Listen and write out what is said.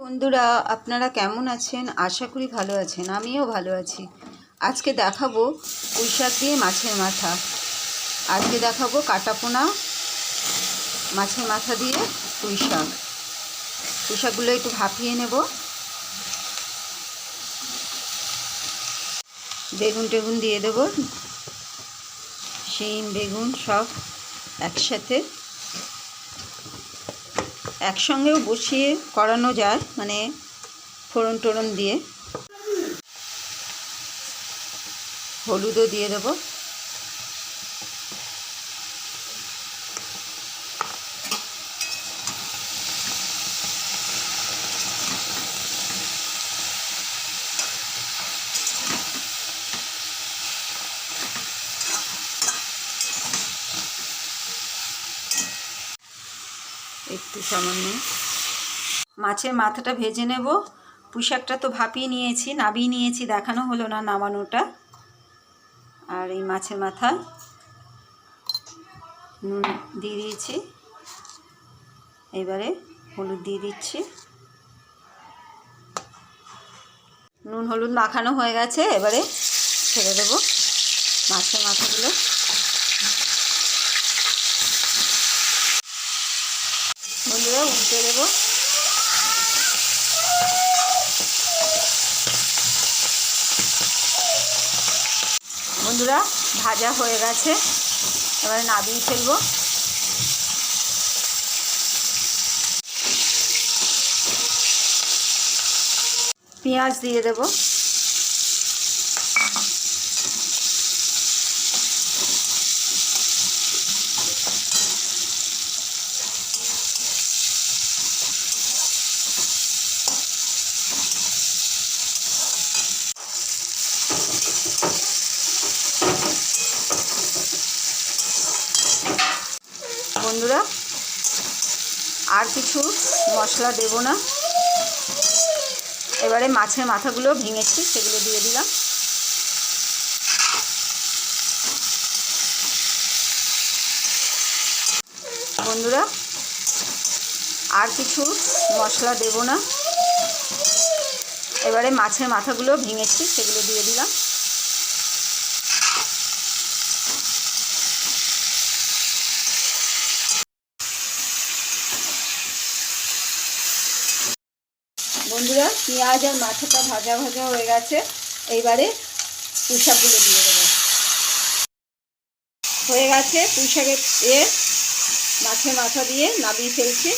বন্ধুরা, আপনারা কেমন আছেন? আশা করি ভালো আছেন। আমিও ভালো আছি। আজকে দেখাবো পুঁই শাক দিয়ে মাছের মাথা। আজকে দেখাবো কাটাপোনা মাছের মাথা দিয়ে পুঁই শাক। পুঁই শাকগুলো একটু ভাপিয়ে নেব। বেগুন টেগুন দিয়ে দেব, শিম বেগুন সব একসাথে, একসঙ্গেও বসিয়ে করানো যায়, মানে ফোড়ন টোড়ন দিয়ে। হলুদও দিয়ে দেব। একটু সামান্য মাছের মাথাটা ভেজে নেব। পুঁই শাকটা তো ভাপিয়ে নিয়েছি, নাবিয়ে নিয়েছি, দেখানো হলো না নামানোটা। আর এই মাছের মাথা নুন দিয়ে দিয়েছি, এবারে হলুদ দিয়ে দিচ্ছি। নুন হলুদ মাখানো হয়ে গেছে, এবারে ছেড়ে দেব মাছের মাথাগুলো। বন্ধুরা উল্টে দেব। বন্ধুরা ভাজা হয়ে গেছে, এবারে নাবিয়ে ফেলবো। পেঁয়াজ দিয়ে দেব। বন্ধুরা আর কিছু মশলা দেব না, এবারে মাছের মাথাগুলো ভেঙেছি সেগুলো দিয়ে দিলাম। বন্ধুরা আর কিছু মশলা দেব না, এবারে মাছের মাথাগুলো ভেঙেছি সেগুলো দিয়ে দিলাম। বন্ধুরা পেঁয়াজ আর মাথাটা ভাজা ভাজা হয়ে গেছে, এইবারে পুঁই শাকগুলো দিয়ে দেবো। হয়ে গেছে পুঁই শাকের মাছের মাথা দিয়ে নাবিয়ে ফেলছি।